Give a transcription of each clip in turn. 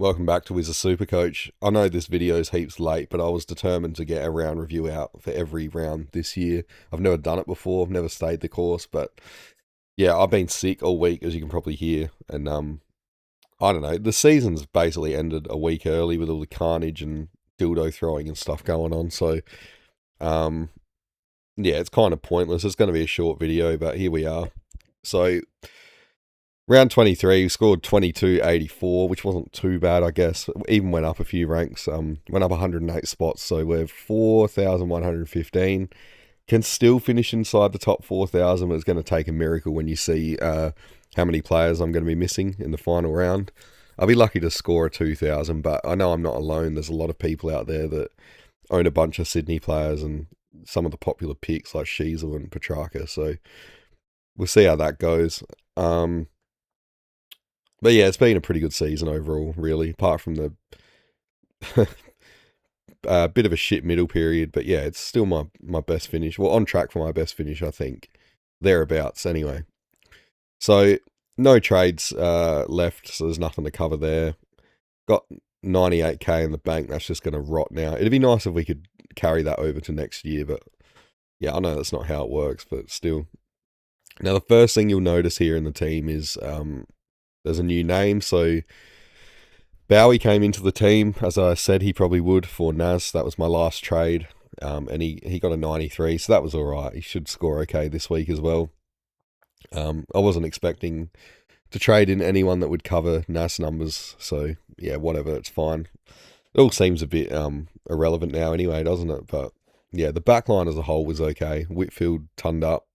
Welcome back to Wizard Supercoach. I know this video is heaps late, but I was determined to get a round review out for every round this year. I've never done it before, I've never stayed the course, but yeah, I've been sick all week, as you can probably hear, and I don't know, the season's basically ended a week early with all the carnage and dildo throwing and stuff going on, so um, yeah, it's kind of pointless. It's going to be a short video, but here we are. So round 23, we scored 2284, which wasn't too bad, I guess. Even went up a few ranks, went up 108 spots, so we're 4,115. Can still finish inside the top 4,000, but it's going to take a miracle when you see how many players I'm going to be missing in the final round. I'll be lucky to score a 2,000, but I know I'm not alone. There's a lot of people out there that own a bunch of Sydney players and some of the popular picks like Sheasel and Petrarca, so we'll see how that goes. But yeah, it's been a pretty good season overall, really, apart from the bit of a shit middle period. But yeah, it's still my best finish. Well, on track for my best finish, I think. Thereabouts, anyway. So, no trades left, so there's nothing to cover there. Got 98k in the bank, that's just going to rot now. It'd be nice if we could carry that over to next year, but yeah, I know that's not how it works, but still. Now, the first thing you'll notice here in the team is there's a new name, so Bowie came into the team, as I said he probably would, for Naz. That was my last trade, and he got a 93, so that was alright. He should score okay this week as well. I wasn't expecting to trade in anyone that would cover Naz numbers, so yeah, whatever, it's fine. It all seems a bit irrelevant now anyway, doesn't it? But yeah, the backline as a whole was okay. Whitfield turned up.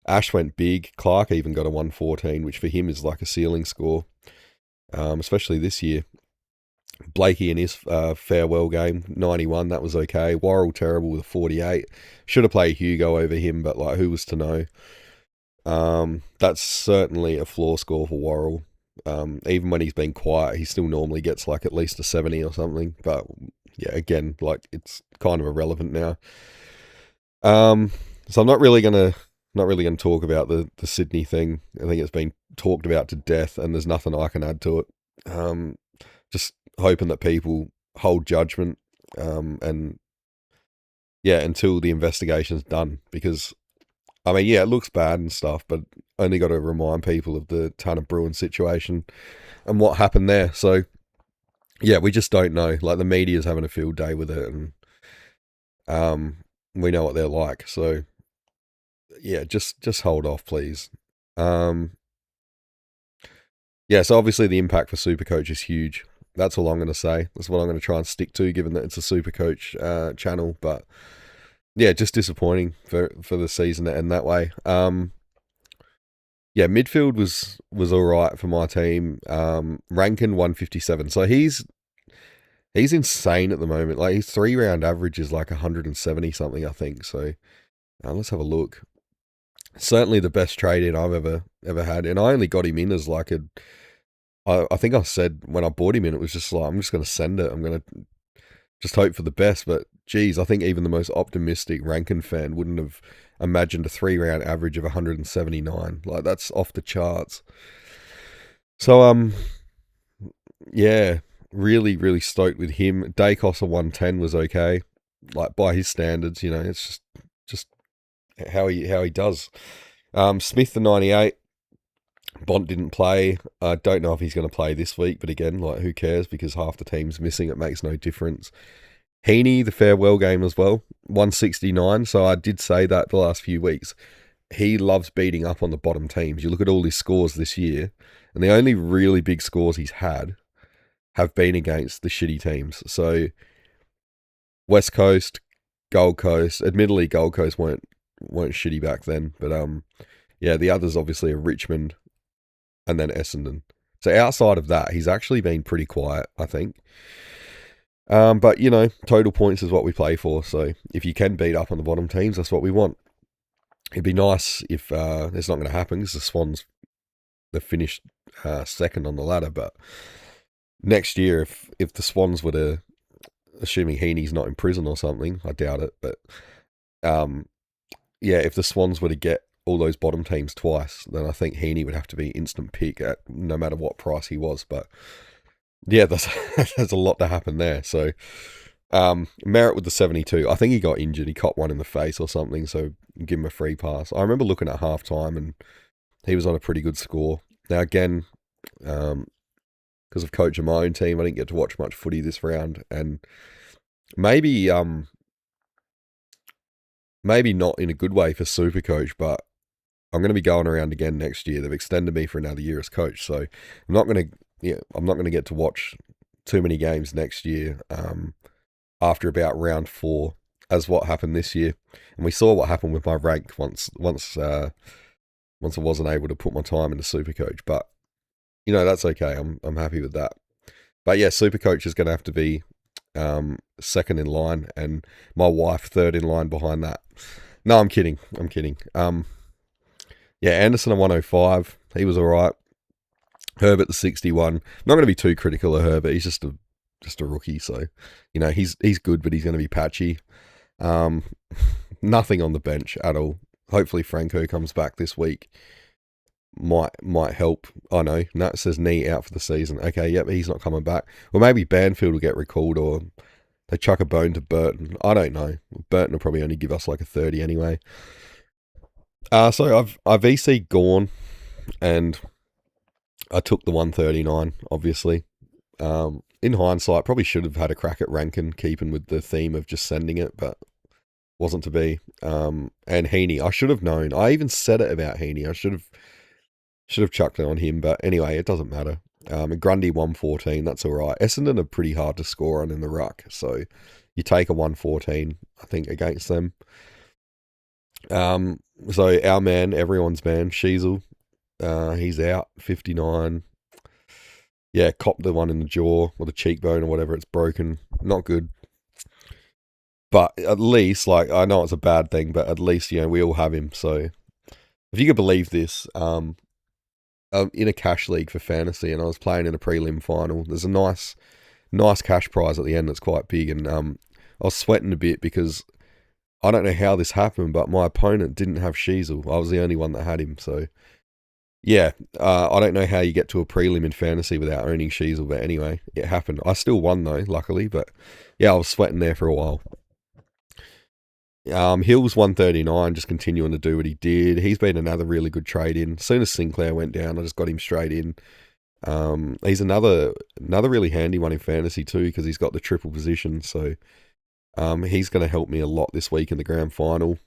Ash went big. Clark even got a 114, which for him is like a ceiling score, especially this year. Blakey in his farewell game, 91, that was okay. Worrell terrible with a 48. Should have played Hugo over him, but like, who was to know? That's certainly a floor score for Worrell. Even when he's been quiet, he still normally gets like at least a 70 or something. But yeah, again, like it's kind of irrelevant now. So I'm not really gonna talk about the Sydney thing. I think it's been talked about to death, and there's nothing I can add to it. Just hoping that people hold judgment, and yeah, until the investigation's done. Because I mean, yeah, it looks bad and stuff, but only got to remind people of the Tanner Bruin situation and what happened there. So yeah, we just don't know. Like, the media's having a field day with it, and we know what they're like. So yeah, just hold off, please. Yeah, so obviously the impact for Supercoach is huge. That's all I'm going to say. That's what I'm going to try and stick to, given that it's a Supercoach channel. But yeah, just disappointing for the season to end that way. Yeah, midfield was all right for my team. Rankin 157, so he's insane at the moment. Like, his 3-round average is like 170 something, I think. So let's have a look. Certainly the best trade in I've ever had, and I only got him in as like I think I said when I bought him in, it was just like, I'm just going to send it. I'm going to just hope for the best. But geez, I think even the most optimistic Rankin fan wouldn't have imagined a 3-round average of 179. Like, that's off the charts. So yeah, really stoked with him. Dacos a 110 was okay, like by his standards. You know, it's just how he does. Smith the 98. Bont didn't play. I don't know if he's going to play this week, but again, like, who cares, because half the team's missing. It makes no difference. Heaney, the farewell game as well, 169. So I did say that the last few weeks. He loves beating up on the bottom teams. You look at all his scores this year, and the only really big scores he's had have been against the shitty teams. So West Coast, Gold Coast. Admittedly, Gold Coast weren't shitty back then, but yeah, the others obviously are Richmond and then Essendon. So outside of that, he's actually been pretty quiet, I think. But you know, total points is what we play for. So if you can beat up on the bottom teams, that's what we want. It'd be nice if it's not going to happen, because the Swans, they've finished second on the ladder. But next year, if the Swans were to, assuming Heaney's not in prison or something, I doubt it, but yeah, if the Swans were to get all those bottom teams twice, then I think Heaney would have to be instant pick at no matter what price he was. But Yeah, there's a lot to happen there. So Merritt with the 72. I think he got injured. He caught one in the face or something, so give him a free pass. I remember looking at half time and he was on a pretty good score. Now, again, because of coaching my own team, I didn't get to watch much footy this round. And maybe maybe not in a good way for Supercoach, but I'm going to be going around again next year. They've extended me for another year as coach, so I'm not going to get to watch too many games next year. After about round 4, as what happened this year, and we saw what happened with my rank once I wasn't able to put my time into Supercoach. But that's okay. I'm happy with that. But yeah, Supercoach is going to have to be second in line, and my wife third in line behind that. No, I'm kidding. Yeah, Anderson at 105. He was all right. Herbert the 61. Not going to be too critical of Herbert. He's just a rookie, so he's good, but he's going to be patchy. Nothing on the bench at all. Hopefully Franco comes back this week. Might help. I know. No, it says knee out for the season. Okay, yep, he's not coming back. Or maybe Banfield will get recalled, or they chuck a bone to Burton. I don't know. Burton will probably only give us like a 30 anyway. So I've EC Gorn, and I took the 139, obviously. In hindsight, probably should have had a crack at Rankin, keeping with the theme of just sending it, but wasn't to be. And Heaney, I should have known. I even said it about Heaney. I should have chucked it on him, but anyway, it doesn't matter. And Grundy 114, that's all right. Essendon are pretty hard to score on in the ruck, so you take a 114, I think, against them. So our man, everyone's man, Sheasel, he's out, 59. Yeah, copped the one in the jaw or the cheekbone or whatever. It's broken. Not good. But at least, I know it's a bad thing, but at least, we all have him. So if you could believe this, I'm in a cash league for fantasy, and I was playing in a prelim final. There's a nice cash prize at the end that's quite big, and I was sweating a bit because I don't know how this happened, but my opponent didn't have Sheasel. I was the only one that had him, so yeah, I don't know how you get to a prelim in fantasy without owning Sheasel, but anyway, it happened. I still won though, luckily, but yeah, I was sweating there for a while. Hills 139, just continuing to do what he did. He's been another really good trade in. As soon as Sinclair went down, I just got him straight in. He's another really handy one in fantasy too, because he's got the triple position, so he's going to help me a lot this week in the grand final,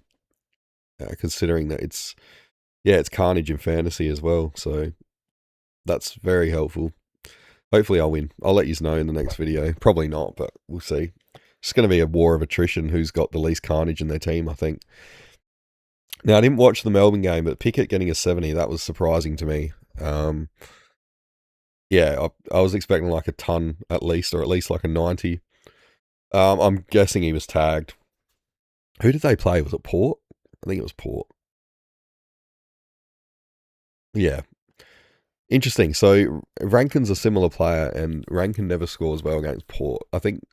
considering that it's carnage in fantasy as well, so that's very helpful. Hopefully I'll win. I'll let you know in the next video. Probably not, but we'll see. It's going to be a war of attrition who's got the least carnage in their team, I think. Now, I didn't watch the Melbourne game, but Pickett getting a 70, that was surprising to me. Yeah, I was expecting like a ton at least, or at least like a 90. I'm guessing he was tagged. Who did they play? Was it Port? I think it was Port. Yeah. Interesting. So Rankin's a similar player, and Rankin never scores well against Port. I think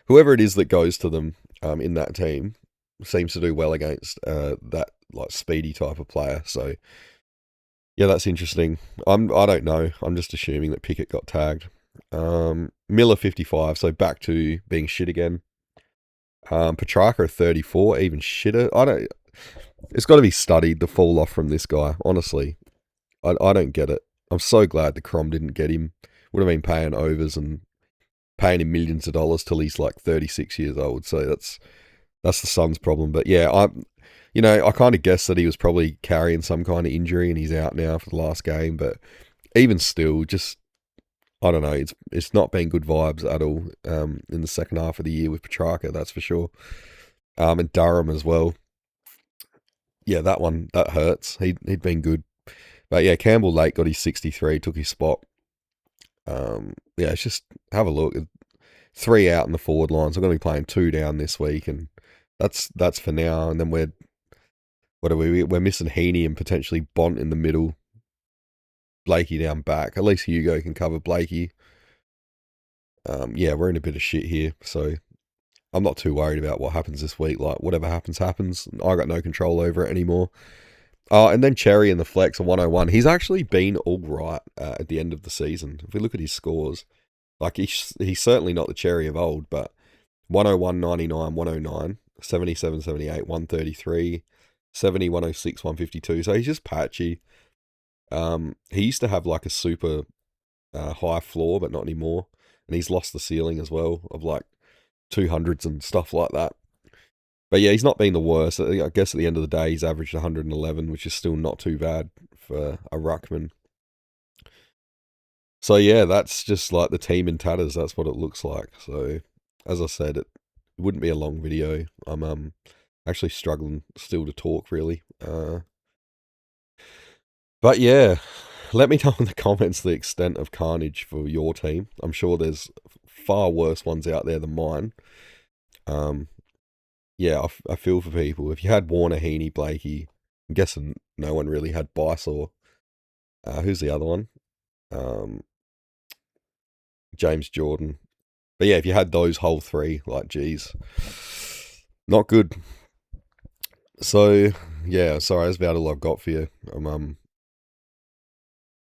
whoever it is that goes to them in that team seems to do well against that like speedy type of player. So yeah, that's interesting. I don't know. I'm just assuming that Pickett got tagged. Miller 55, so back to being shit again. Petrarca 34, even shitter. It's got to be studied, the fall off from this guy, honestly. I don't get it. I'm so glad the Crom didn't get him. Would have been paying overs and paying him millions of dollars till he's like 36 years old. So that's the Suns' problem. But yeah, I kind of guessed that he was probably carrying some kind of injury and he's out now for the last game. But even still, just I don't know. It's not been good vibes at all in the second half of the year with Petrarca, that's for sure. And Durham as well. Yeah, that hurts. He'd been good. But yeah, Campbell Lake got his 63, took his spot. Yeah, it's just have a look. 3 out in the forward lines. I'm going to be playing 2 down this week, and that's for now. And then we're missing Heaney and potentially Bont in the middle. Blakey down back. At least Hugo can cover Blakey. Yeah, we're in a bit of shit here, so I'm not too worried about what happens this week. Like, whatever happens, happens. I got no control over it anymore. And then Cherry in the flex, a 101. He's actually been all right at the end of the season. If we look at his scores, Like he's certainly not the Cherry of old, but 101, 99, 109, 77, 78, 133, 70, 106, 152. So he's just patchy. He used to have like a super high floor, but not anymore. And he's lost the ceiling as well of like 200s and stuff like that. But yeah, he's not been the worst. I guess at the end of the day, he's averaged 111, which is still not too bad for a ruckman. So yeah, that's just like the team in tatters. That's what it looks like. So as I said, it wouldn't be a long video. I'm actually struggling still to talk really. But yeah, let me know in the comments the extent of carnage for your team. I'm sure there's far worse ones out there than mine. Yeah, I feel for people. If you had Warner, Heaney, Blakey, I'm guessing no one really had Bice or who's the other one? James Jordan. But yeah, if you had those whole three, like, geez, not good. So yeah, sorry, that's about all I've got for you.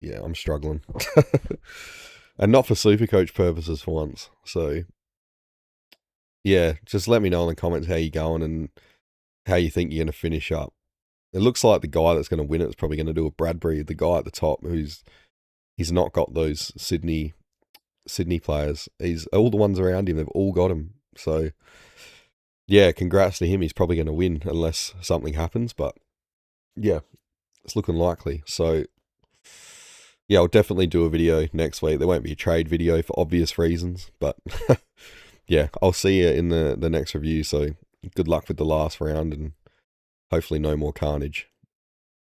Yeah, I'm struggling, and not for Supercoach purposes for once. So yeah, just let me know in the comments how you're going and how you think you're going to finish up. It looks like the guy that's going to win it is probably going to do a Bradbury, the guy at the top he's not got those Sydney players. He's all the ones around him, they've all got him. So yeah, congrats to him. He's probably going to win unless something happens, but yeah, it's looking likely. So yeah, I'll definitely do a video next week. There won't be a trade video for obvious reasons, but yeah, I'll see you in the next review. So good luck with the last round and hopefully no more carnage.